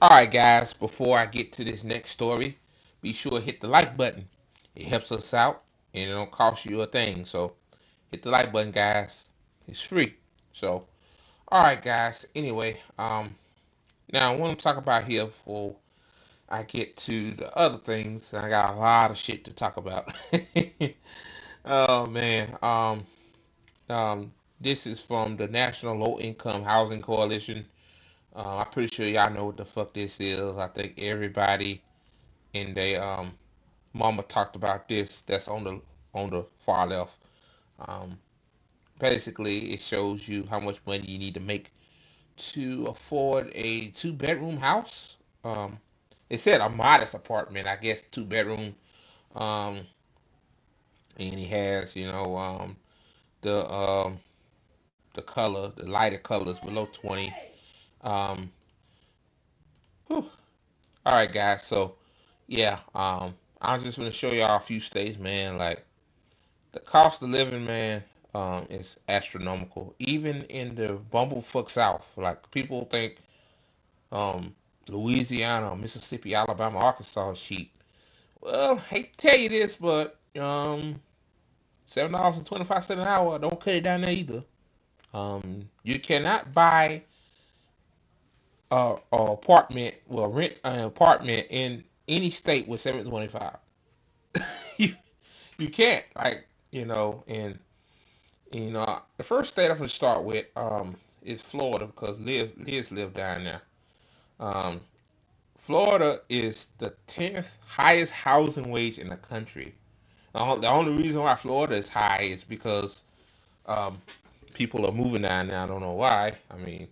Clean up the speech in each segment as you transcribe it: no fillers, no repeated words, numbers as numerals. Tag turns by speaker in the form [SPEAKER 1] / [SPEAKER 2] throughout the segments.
[SPEAKER 1] Alright, guys, before I get to this next story, be sure to hit the like button. It helps us out and it don't cost you a thing. So hit the like button, guys. It's free. So, alright, guys. Anyway, now I want to talk about here before I get to the other things. I got a lot of shit to talk about. Oh man. Um, this is from the National Low Income Housing Coalition. I'm pretty sure y'all know what the fuck this is. I think everybody in they mama talked about this. That's on the far left. Um, Basically, it shows you how much money you need to make to afford a two-bedroom house. Um, it said a modest apartment, I guess, two-bedroom. Um, and he has, the the color, the lighter colors below 20. Um, whew. All right, guys. So yeah, I'm just gonna show y'all a few states, man. Like the cost of living, man, is astronomical. Even in the bumblefuck South, like people think, um, Louisiana, Mississippi, Alabama, Arkansas is cheap. Well, hate to tell you this, but $7.25 an hour don't cut it down there either. You cannot buy a apartment, well, rent an apartment in any state with 725. you you can't, like, and the first state I'm gonna start with is Florida because Liz lived down there. Um, Florida is the 10th highest housing wage in the country. The only reason why Florida is high is because um, people are moving down there. I don't know why. I mean,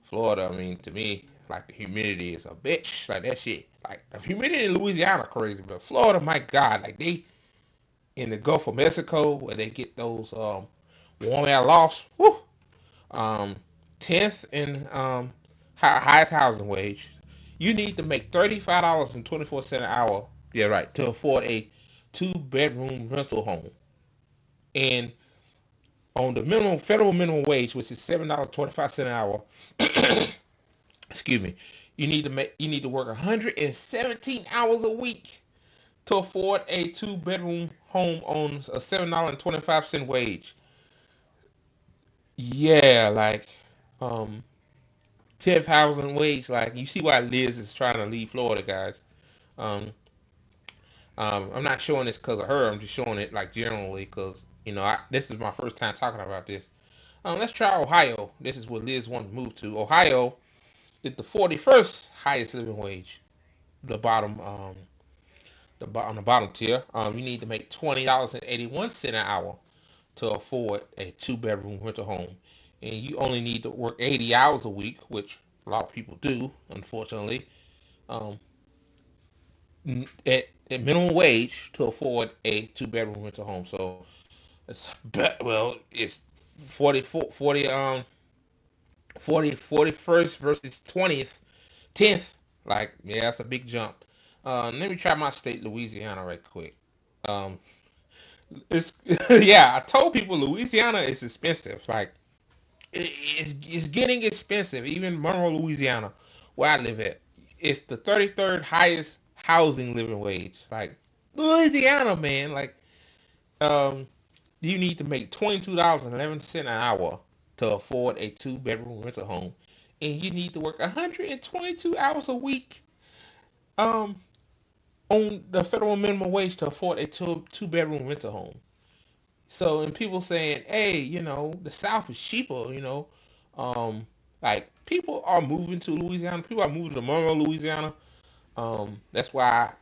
[SPEAKER 1] Florida, I mean, to me, like the humidity is a bitch. Like that shit. Like the humidity in Louisiana crazy, but Florida, my God, like they in the Gulf of Mexico where they get those warm air lofts. Whew, um, 10th in highest housing wage. You need to make $35.24 an hour. Yeah, right, to afford a two-bedroom rental home. And on the minimum federal minimum wage, which is $7.25 an hour, excuse me, you need to work 117 hours a week to afford a two-bedroom home on a $7.25 wage. Yeah, like um 10th housing wage. Like you see why Liz is trying to leave Florida, guys. Um, I'm not showing this because of her. I'm just showing it like generally because this is my first time talking about this. Let's try Ohio. This is what Liz wanted to move to. Ohio is the 41st highest living wage. The bottom, on the bottom tier. You need to make $20.81 an hour to afford a two-bedroom rental home, and you only need to work 80 hours a week, which a lot of people do, unfortunately. Um, at minimum wage to afford a two-bedroom rental home. So it's 44 40 41st versus 20th 10th. Like, yeah, that's a big jump. Let me try my state, Louisiana, right quick. Um, it's yeah, I told people Louisiana is expensive. Like, it's getting expensive. Even Monroe, Louisiana, where I live at, it's the 33rd highest housing living wage. Like Louisiana, man. Like, um, you need to make $22.11 an hour to afford a two-bedroom rental home, and you need to work 122 hours a week. Um, on the federal minimum wage to afford a two-bedroom rental home. So, and people saying, hey, the South is cheaper, um, like people are moving to Louisiana. People are moving to Monroe, Louisiana. That's why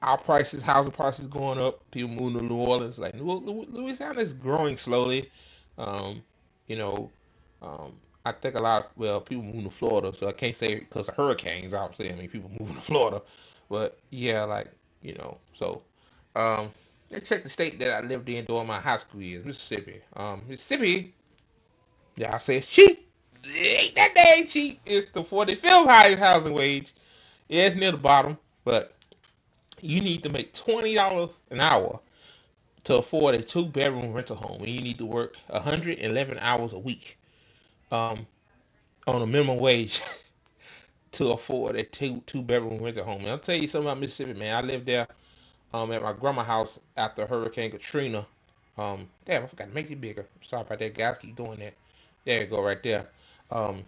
[SPEAKER 1] our prices, housing prices, going up. People moving to New Orleans. Like Louisiana is growing slowly. Um, you know, um, I think a lot. Well, people moving to Florida, so I can't say because of hurricanes. Obviously, I mean people moving to Florida, but yeah, like so. Um, let's check the state that I lived in during my high school years, Mississippi. Mississippi, yeah, I say it's cheap. It ain't that dang cheap. It's the 45th highest housing wage. Yeah, it's near the bottom, but you need to make $20 an hour to afford a two-bedroom rental home, and you need to work 111 hours a week, um, on a minimum wage. to afford a two bedroom rental home. And I'll tell you something about Mississippi, man. I lived there at my grandma's house after Hurricane Katrina. Damn, I forgot to make it bigger. Sorry about that, guys. Keep doing that. There you go, right there. Um,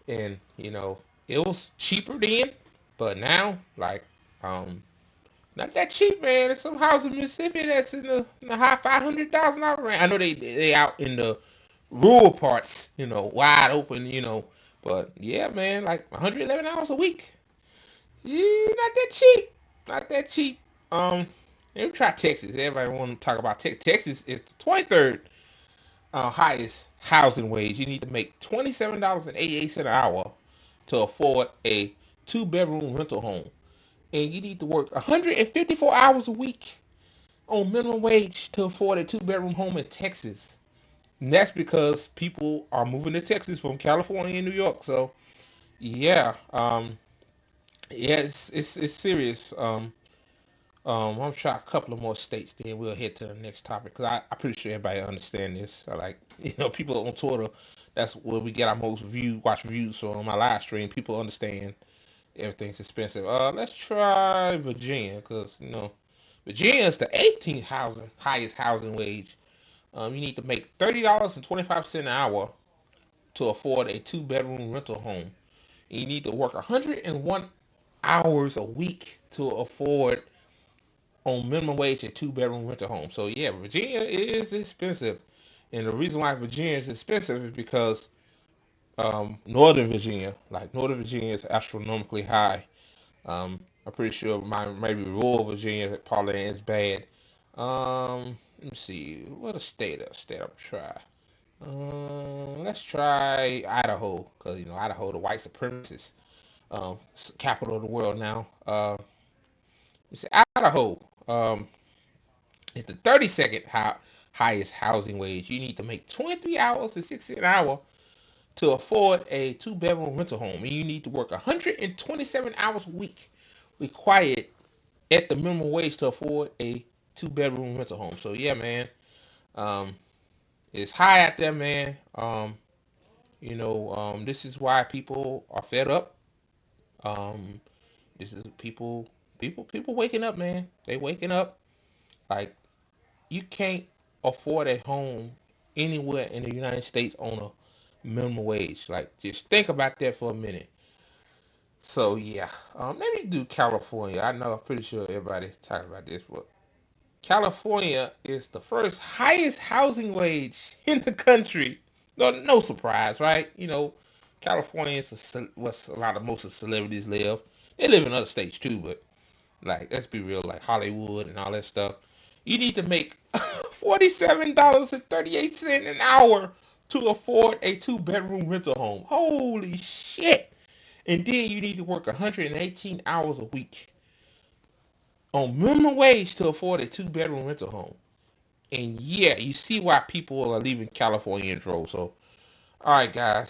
[SPEAKER 1] and it was cheaper then, but now, like, um, not that cheap, man. There's some house in Mississippi that's in the high $500,000 range. I know they out in the rural parts, wide open, but yeah, man, like 111 hours a week. Yeah, not that cheap. Not that cheap. Um, Let me try Texas. Everybody want to talk about Texas. Texas is the 23rd highest housing wage. You need to make $27.88 an hour to afford a two-bedroom rental home, and you need to work 154 hours a week on minimum wage to afford a two-bedroom home in Texas. And that's because people are moving to Texas from California and New York. So yeah, yeah, it's serious. I'm gonna try a couple of more states, then we'll head to the next topic. Cause I'm pretty sure everybody understand this. I like, people on Twitter. That's where we get our most watch views on my live stream. People understand everything's expensive. Let's try Virginia, cause Virginia is the 18th highest housing wage. You need to make $30.25 an hour to afford a two-bedroom rental home. And you need to work 101 hours a week to afford on minimum wage a two-bedroom rental home. So yeah, Virginia is expensive, and the reason why Virginia is expensive is because Northern Virginia is astronomically high. I'm pretty sure maybe rural Virginia probably ain't as bad. Let me see, what a state I'm try. Let's try Idaho, because Idaho, the white supremacist capital of the world now. You see, Idaho is the 32nd highest housing wage. You need to make 23 hours and 60 an hour to afford a two-bedroom rental home, and you need to work 127 hours a week required at the minimum wage to afford a two-bedroom rental home. So yeah, man, um, it's high out there, man. This is why people are fed up. Um, this is people waking up, man. They waking up. Like, you can't afford a home anywhere in the United States on a minimum wage. Like, just think about that for a minute. So yeah, let me do California. I know I'm pretty sure everybody's talking about this, but California is the first highest housing wage in the country. No surprise, right? California is what's a lot of most of the celebrities live. They live in other states too, but like, let's be real, like Hollywood and all that stuff. You need to make $47.38 an hour to afford a two-bedroom rental home. Holy shit! And then you need to work 118 hours a week on minimum wage to afford a two-bedroom rental home. And yeah, you see why people are leaving California in droves. So, all right, guys.